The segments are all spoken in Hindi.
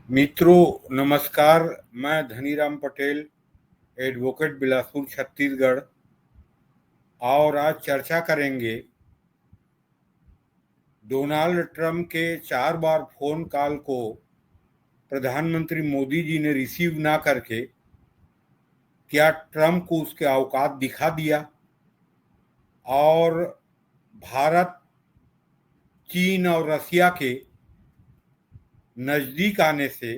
मित्रों नमस्कार। मैं धनीराम पटेल, एडवोकेट बिलासपुर छत्तीसगढ़। और आज चर्चा करेंगे डोनाल्ड ट्रंप के 4 बार फोन कॉल को प्रधानमंत्री मोदी जी ने रिसीव ना करके क्या ट्रंप को उसके औकात दिखा दिया, और भारत, चीन और रसिया के नज़दीक आने से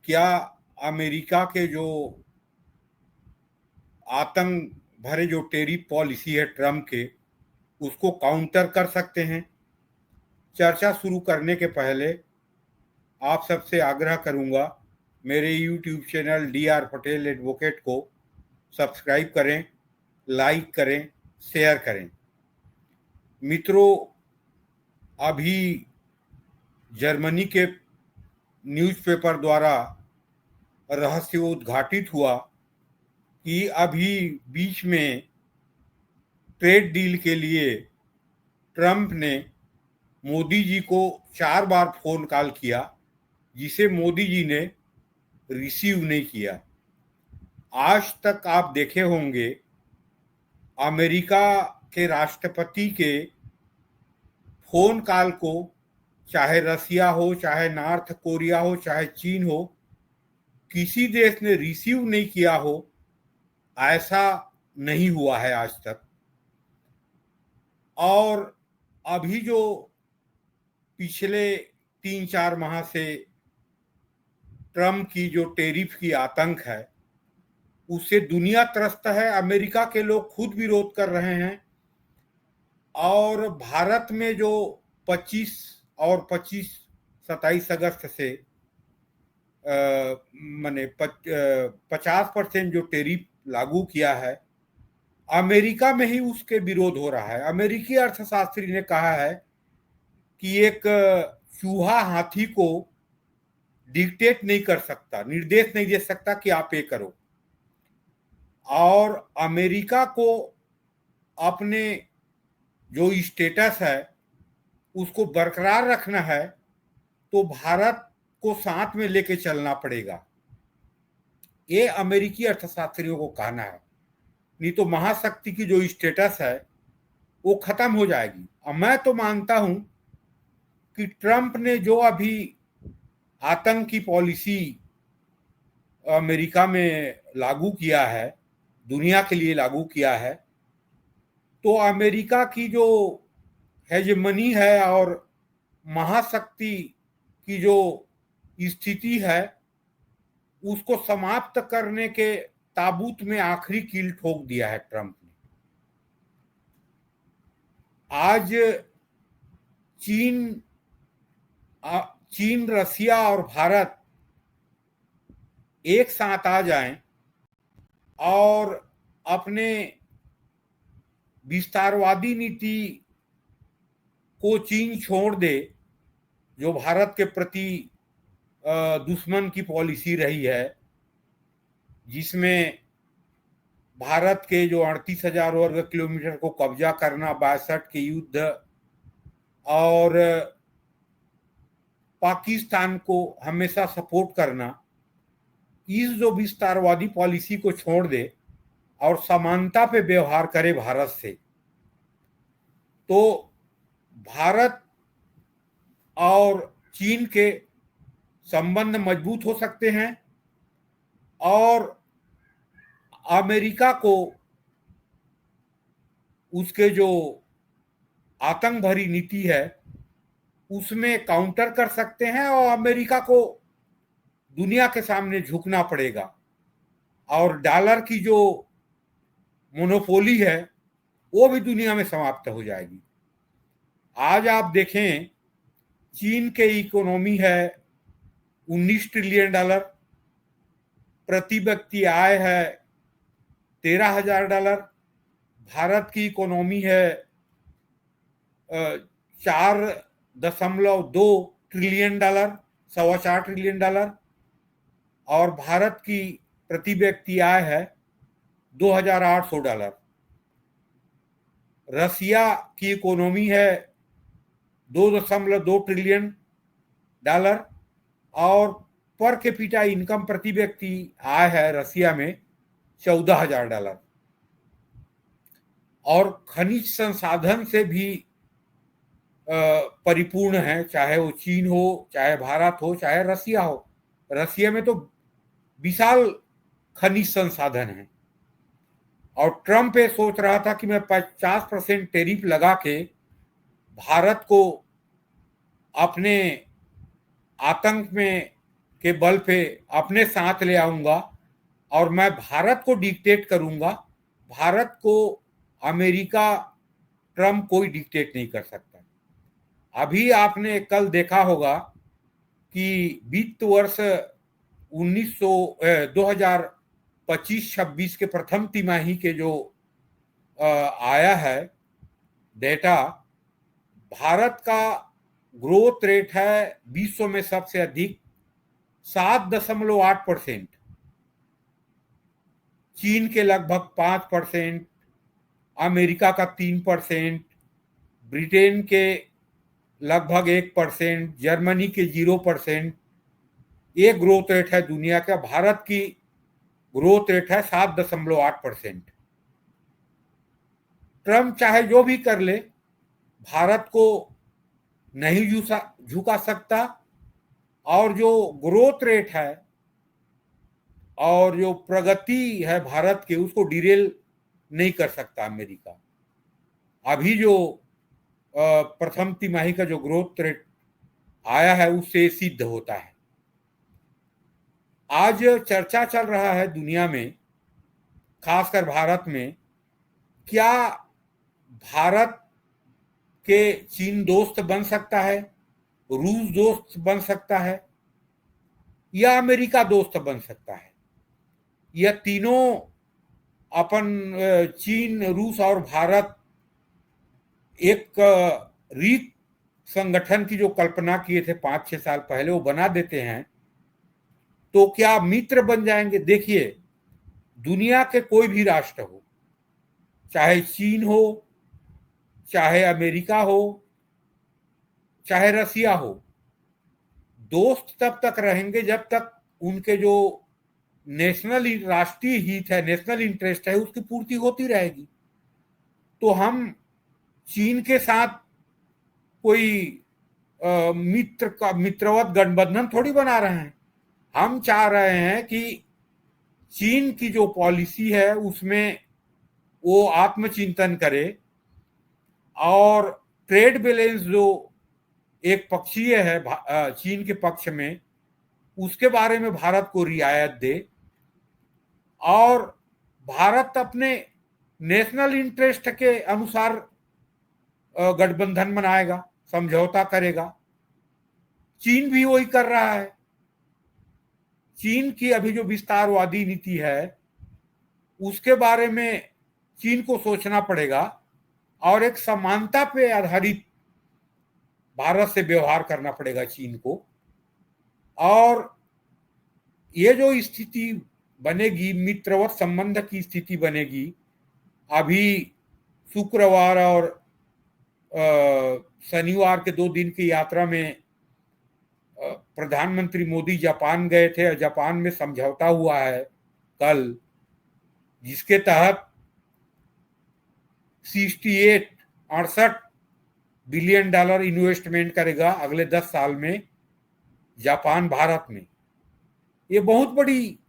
क्या अमेरिका के जो आतंक भरे जो टेरिफ पॉलिसी है ट्रंप के, उसको काउंटर कर सकते हैं। चर्चा शुरू करने के पहले आप सबसे आग्रह करूंगा, मेरे YouTube channel DR Patel advocate को सब्सक्राइब करें, लाइक करें, शेयर करें। मित्रों, अभी जर्मनी के न्यूज़पेपर द्वारा रहस्य उद्घाटित हुआ कि अभी बीच में ट्रेड डील के लिए ट्रंप ने मोदी जी को 4 बार फोन कॉल किया, जिसे मोदी जी ने रिसीव नहीं किया। आज तक आप देखे होंगे अमेरिका के राष्ट्रपति के फोन कॉल को, चाहे रसिया हो, चाहे नॉर्थ कोरिया हो, चाहे चीन हो, किसी देश ने रिसीव नहीं किया हो, ऐसा नहीं हुआ है आज तक। और अभी जो पिछले 3-4 माह से ट्रंप की जो टेरिफ की आतंक है, उससे दुनिया त्रस्त है। अमेरिका के लोग खुद विरोध कर रहे हैं। और भारत में जो 27 अगस्त से माने 50% जो टेरिफ लागू किया है, अमेरिका में ही उसके विरोध हो रहा है। अमेरिकी अर्थशास्त्री ने कहा है कि एक चूहा हाथी को डिक्टेट नहीं कर सकता, निर्देश नहीं दे सकता कि आप ये करो। और अमेरिका को अपने जो स्टेटस है उसको बरकरार रखना है, तो भारत को साथ में लेके चलना पड़ेगा। ये अमेरिकी अर्थशास्त्रियों को कहना है, नहीं तो महाशक्ति की जो स्टेटस है वो खत्म हो जाएगी। और मैं तो मानता हूं कि ट्रंप ने जो अभी आतंक की पॉलिसी अमेरिका में लागू किया है, दुनिया के लिए लागू किया है, तो अमेरिका की जो हेजेमनी है और महाशक्ति की जो स्थिति है, उसको समाप्त करने के ताबूत में आखिरी कील ठोक दिया है ट्रंप ने। आज चीन चीन, रसिया और भारत एक साथ आ जाएं और अपने विस्तारवादी नीति को चीन छोड़ दे, जो भारत के प्रति दुश्मन की पॉलिसी रही है, जिसमें भारत के जो 38,000 वर्ग किलोमीटर को कब्जा करना, 62 के युद्ध, और पाकिस्तान को हमेशा सपोर्ट करना, इस जो विस्तारवादी पॉलिसी को छोड़ दे और समानता पे व्यवहार करे भारत से, तो भारत और चीन के संबंध मजबूत हो सकते हैं और अमेरिका को उसके जो आतंक भरी नीति है उसमें काउंटर कर सकते हैं, और अमेरिका को दुनिया के सामने झुकना पड़ेगा। और डॉलर की जो मोनोपोली है वो भी दुनिया में समाप्त हो जाएगी। आज आप देखें, चीन के इकोनॉमी है $19 ट्रिलियन, प्रति व्यक्ति आय है $13,000, भारत की इकोनॉमी है 4.2 ट्रिलियन, $4.25 ट्रिलियन, और भारत की प्रति व्यक्ति आय है $2,800। रसिया की इकोनॉमी है $2.2 ट्रिलियन, और पर कैपिटा इनकम प्रति व्यक्ति आय है रसिया में $14,000 और खनिज संसाधन से भी परिपूर्ण है, चाहे वो चीन हो, चाहे भारत हो, चाहे रसिया हो। रसिया में तो विशाल खनिज संसाधन है और ट्रम्प ये सोच रहा था कि मैं 50% टैरिफ लगा के भारत को अपने आतंक में के बल पे अपने साथ ले आऊंगा और मैं भारत को डिक्टेट करूंगा। भारत को अमेरिका ट्रम्प कोई डिक्टेट नहीं कर सकता। अभी आपने कल देखा होगा कि वित्त वर्ष 2025-26 के प्रथम तिमाही के जो आया है डेटा, भारत का ग्रोथ रेट है विश्व में सबसे अधिक 7.8%, चीन के लगभग 5%, अमेरिका का 3%, ब्रिटेन के लगभग 1%, जर्मनी के 0%। ये ग्रोथ रेट है दुनिया का। भारत की ग्रोथ रेट है 7.8%। ट्रम्प चाहे जो भी कर ले, भारत को नहीं झुका सकता और जो ग्रोथ रेट है और जो प्रगति है भारत की, उसको डिरेल नहीं कर सकता अमेरिका। अभी जो प्रथम तिमाही का जो ग्रोथ रेट आया है उससे सिद्ध होता है। आज चर्चा चल रहा है दुनिया में, खासकर भारत में, क्या भारत के चीन दोस्त बन सकता है, रूस दोस्त बन सकता है या अमेरिका दोस्त बन सकता है? यह तीनों अपन चीन, रूस और भारत एक रीत संगठन की जो कल्पना किए थे 5-6 साल पहले, वो बना देते हैं तो क्या मित्र बन जाएंगे? देखिए, दुनिया के कोई भी राष्ट्र हो, चाहे चीन हो, चाहे अमेरिका हो, चाहे रसिया हो, दोस्त तब तक रहेंगे जब तक उनके जो नेशनल राष्ट्रीय हित है, नेशनल इंटरेस्ट है, उसकी पूर्ति होती रहेगी। तो हम चीन के साथ कोई मित्रवत गठबंधन थोड़ी बना रहे हैं। हम चाह रहे हैं कि चीन की जो पॉलिसी है उसमें वो आत्मचिंतन करे और ट्रेड बैलेंस जो एक पक्षीय है चीन के पक्ष में, उसके बारे में भारत को रियायत दे और भारत अपने नेशनल इंटरेस्ट के अनुसार गठबंधन बनाएगा, समझौता करेगा। चीन भी वही कर रहा है। चीन की अभी जो विस्तारवादी नीति है उसके बारे में चीन को सोचना पड़ेगा और एक समानता पे आधारित भारत से व्यवहार करना पड़ेगा चीन को। और ये जो स्थिति बनेगी, मित्रवत संबंध की स्थिति बनेगी। अभी शुक्रवार और शनिवार के 2 दिन की यात्रा में प्रधानमंत्री मोदी जापान गए थे और जापान में समझौता हुआ है कल, जिसके तहत 68 बिलियन डॉलर इन्वेस्टमेंट करेगा अगले 10 साल में जापान भारत में। ये बहुत बड़ी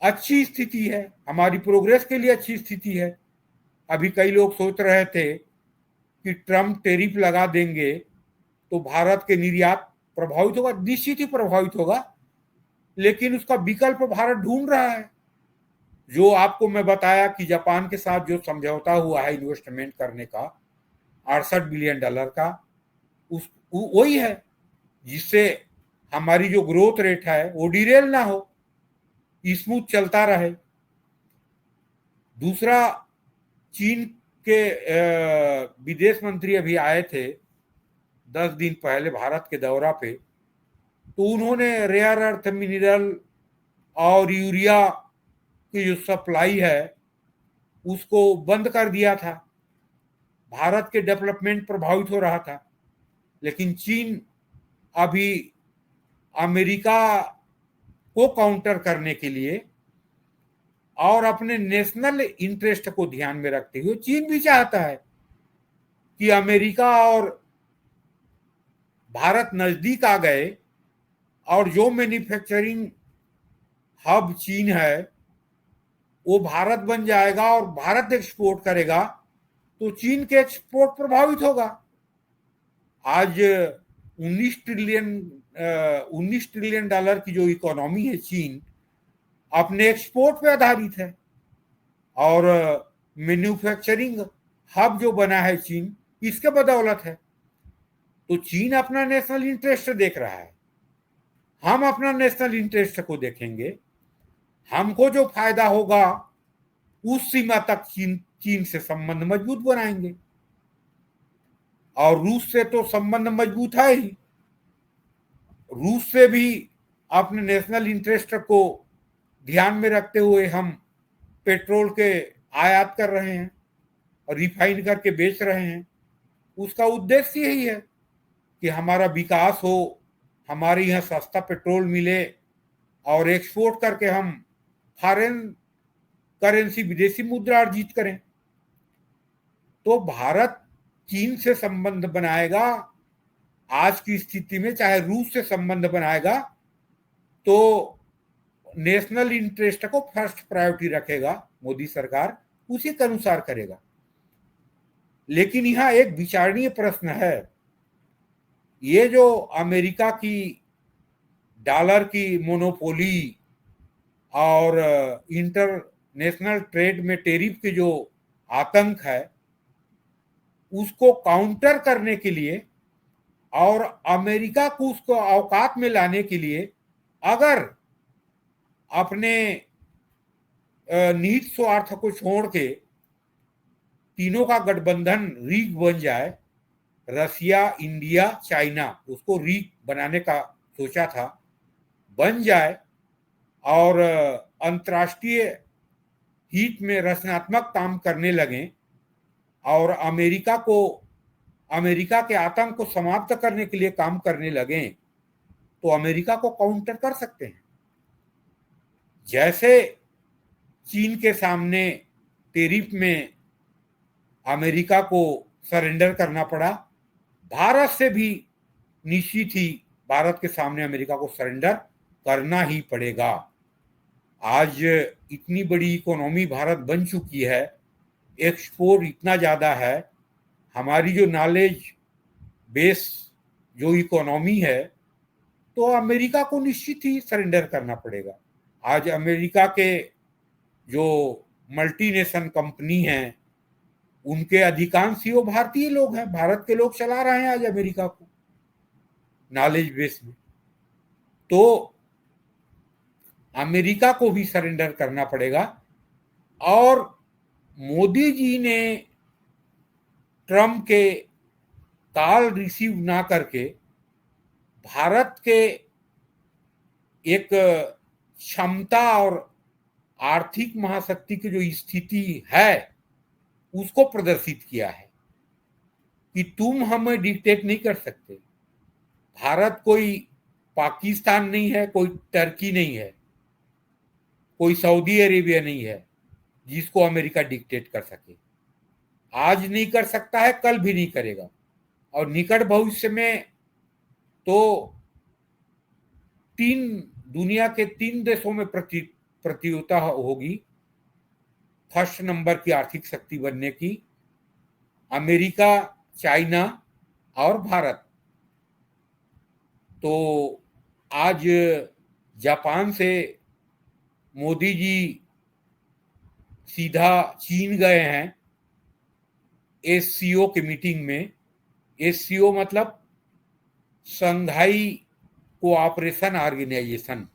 अच्छी स्थिति है, हमारी प्रोग्रेस के लिए अच्छी स्थिति है। अभी कई लोग सोच रहे थे कि ट्रम्प टैरिफ लगा देंगे तो भारत के निर्यात प्रभावित होगा। निश्चित ही प्रभावित होगा, लेकिन उसका विकल्प भारत ढूंढ रहा है। जो आपको मैं बताया कि जापान के साथ जो समझौता हुआ है इन्वेस्टमेंट करने का 68 बिलियन डॉलर का, उस वही है जिससे हमारी जो ग्रोथ रेट है वो डिरेल ना हो, स्मूथ चलता रहे। दूसरा, चीन के विदेश मंत्री अभी आए थे 10 दिन पहले भारत के दौरा पे, तो उन्होंने रेयर अर्थ मिनरल और यूरिया की जो सप्लाई है उसको बंद कर दिया था। भारत के डेवलपमेंट प्रभावित हो रहा था, लेकिन चीन अभी अमेरिका को काउंटर करने के लिए और अपने नेशनल इंटरेस्ट को ध्यान में रखते हुए चीन भी चाहता है कि अमेरिका और भारत नजदीक आ गए और जो मैन्युफैक्चरिंग हब चीन है वो भारत बन जाएगा और भारत एक्सपोर्ट करेगा तो चीन के एक्सपोर्ट प्रभावित होगा। आज 19 ट्रिलियन डॉलर की जो इकोनॉमी है चीन अपने एक्सपोर्ट पे आधारित है और मैन्युफैक्चरिंग हब जो बना है चीन इसके बदौलत है। तो चीन अपना नेशनल इंटरेस्ट देख रहा है, हम अपना नेशनल इंटरेस्ट को देखेंगे। हमको जो फायदा होगा उस सीमा तक चीन से संबंध मजबूत बनाएंगे और रूस से तो संबंध मजबूत है ही। रूस से भी अपने नेशनल इंटरेस्ट को ध्यान में रखते हुए हम पेट्रोल के आयात कर रहे हैं और रिफाइन करके बेच रहे हैं। उसका उद्देश्य यही है कि हमारा विकास हो, हमारे यहाँ सस्ता पेट्रोल मिले और एक्सपोर्ट करके हम फॉरेन करेंसी विदेशी मुद्रा अर्जित करें। तो भारत चीन से संबंध बनाएगा, आज की स्थिति में चाहे रूस से संबंध बनाएगा तो नेशनल इंटरेस्ट को फर्स्ट प्रायोरिटी रखेगा मोदी सरकार, उसी के अनुसार करेगा। लेकिन यहां एक विचारणीय प्रश्न है, ये जो अमेरिका की डॉलर की मोनोपोली और इंटरनेशनल ट्रेड में टेरिफ के जो आतंक है उसको काउंटर करने के लिए और अमेरिका को उसको औकात में लाने के लिए अगर अपने निहित स्वार्थ को छोड़ के तीनों का गठबंधन रीग बन जाए, रसिया, इंडिया, चाइना, उसको रीग बनाने का सोचा था, बन जाए और अंतर्राष्ट्रीय हित में रचनात्मक काम करने लगे और अमेरिका के आतंक को समाप्त करने के लिए काम करने लगे तो अमेरिका को काउंटर कर सकते हैं। जैसे चीन के सामने टेरिफ में अमेरिका को सरेंडर करना पड़ा, भारत से भी निश्चित ही भारत के सामने अमेरिका को सरेंडर करना ही पड़ेगा। आज इतनी बड़ी इकोनॉमी भारत बन चुकी है, एक्सपोर्ट इतना ज़्यादा है, हमारी जो नॉलेज बेस जो इकोनॉमी है, तो अमेरिका को निश्चित ही सरेंडर करना पड़ेगा। आज अमेरिका के जो मल्टीनेशनल कंपनी हैं उनके अधिकांश ही वो भारतीय लोग हैं, भारत के लोग चला रहे हैं आज अमेरिका को नॉलेज बेस में। तो अमेरिका को भी सरेंडर करना पड़ेगा और मोदी जी ने ट्रम्प के कॉल रिसीव ना करके भारत के एक क्षमता और आर्थिक महाशक्ति की जो स्थिति है उसको प्रदर्शित किया है कि तुम हमें डिक्टेट नहीं कर सकते। भारत कोई पाकिस्तान नहीं है, कोई टर्की नहीं है, कोई सऊदी अरेबिया नहीं है जिसको अमेरिका डिक्टेट कर सके। आज नहीं कर सकता है, कल भी नहीं करेगा और निकट भविष्य में तो दुनिया के 3 देशों में प्रतियोगिता होगी फर्स्ट नंबर की आर्थिक शक्ति बनने की, अमेरिका, चाइना और भारत। तो आज जापान से मोदी जी सीधा चीन गए हैं एससीओ की मीटिंग में। एससीओ मतलब शंघाई कोऑपरेशन ऑर्गेनाइजेशन,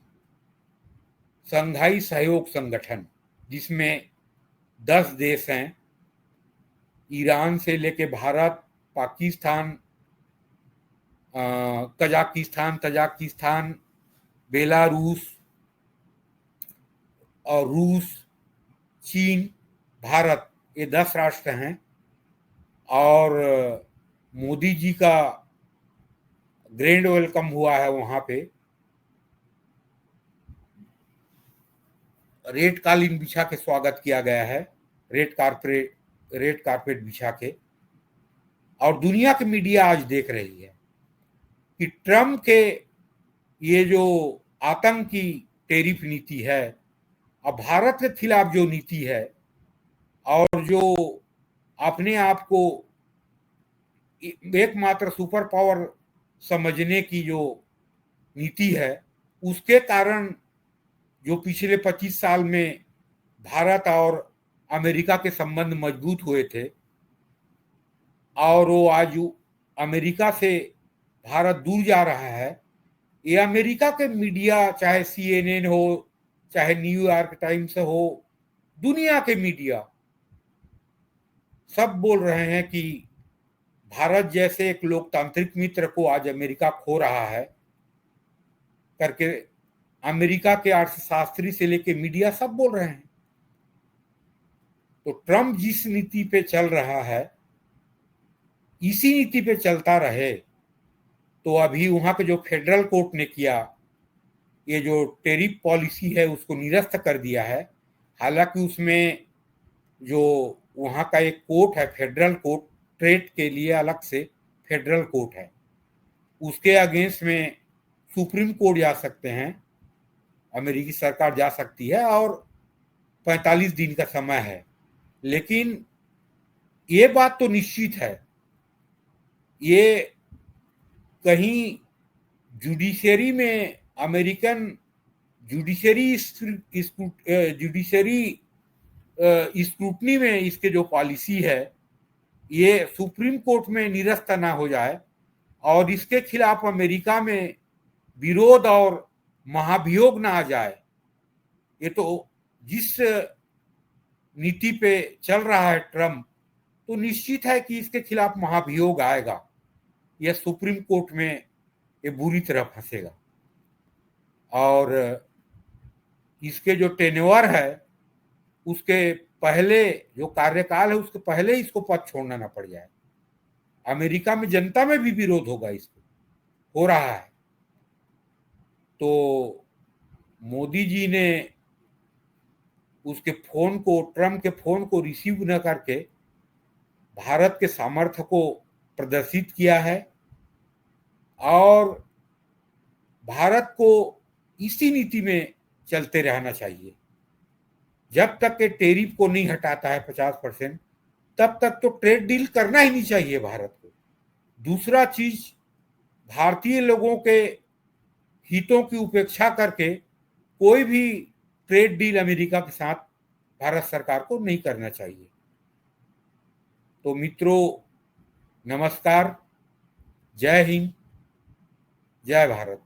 शंघाई सहयोग संगठन, जिसमें 10 देश हैं, ईरान से लेके भारत, पाकिस्तान, तजाकिस्तान, बेलारूस और रूस, चीन, भारत, ये 10 राष्ट्र हैं। और मोदी जी का ग्रैंड वेलकम हुआ है वहाँ पे रेड कालीन बिछा के स्वागत किया गया है, रेड कारपेट बिछा के। और दुनिया की मीडिया आज देख रही है कि ट्रम्प के ये जो आतंकी टेरिफ नीति है और भारत के खिलाफ जो नीति है और जो अपने आप को एकमात्र सुपर पावर समझने की जो नीति है, उसके कारण जो पिछले 25 साल में भारत और अमेरिका के संबंध मजबूत हुए थे और वो आज अमेरिका से भारत दूर जा रहा है, ये अमेरिका के मीडिया, चाहे CNN हो, चाहे न्यूयॉर्क टाइम्स हो, दुनिया के मीडिया सब बोल रहे हैं कि भारत जैसे एक लोकतांत्रिक मित्र को आज अमेरिका खो रहा है करके अमेरिका के अर्थशास्त्री से लेके मीडिया सब बोल रहे हैं। तो ट्रम्प जिस नीति पे चल रहा है, इसी नीति पे चलता रहे तो अभी वहां के जो फेडरल कोर्ट ने किया, ये जो टेरिफ पॉलिसी है उसको निरस्त कर दिया है। हालांकि उसमें जो वहां का एक कोर्ट है, फेडरल कोर्ट, ट्रेड के लिए अलग से फेडरल कोर्ट है, उसके अगेंस्ट में सुप्रीम कोर्ट जा सकते हैं, अमेरिकी सरकार जा सकती है और 45 दिन का समय है। लेकिन ये बात तो निश्चित है, ये कहीं जुडिशरी में, अमेरिकन जुडिशरी स्क्रूटनी में इसके जो पॉलिसी है ये सुप्रीम कोर्ट में निरस्त ना हो जाए और इसके खिलाफ अमेरिका में विरोध और महाभियोग ना आ जाए। ये तो जिस नीति पे चल रहा है ट्रम्प, तो निश्चित है कि इसके खिलाफ महाभियोग आएगा, यह सुप्रीम कोर्ट में ये बुरी तरह फंसेगा और इसके जो टेन्योर है उसके पहले, जो कार्यकाल है उसके पहले इसको पद छोड़ना ना पड़ जाए। अमेरिका में जनता में भी विरोध होगा, इसको हो रहा है। तो मोदी जी ने उसके फोन को, ट्रम्प के फोन को रिसीव न करके भारत के सामर्थ्य को प्रदर्शित किया है और भारत को इसी नीति में चलते रहना चाहिए। जब तक के टेरिफ को नहीं हटाता है 50%, तब तक तो ट्रेड डील करना ही नहीं चाहिए भारत को। दूसरा चीज, भारतीय लोगों के हितों की उपेक्षा करके कोई भी ट्रेड डील अमेरिका के साथ भारत सरकार को नहीं करना चाहिए। तो मित्रों, नमस्कार, जय हिंद, जय भारत।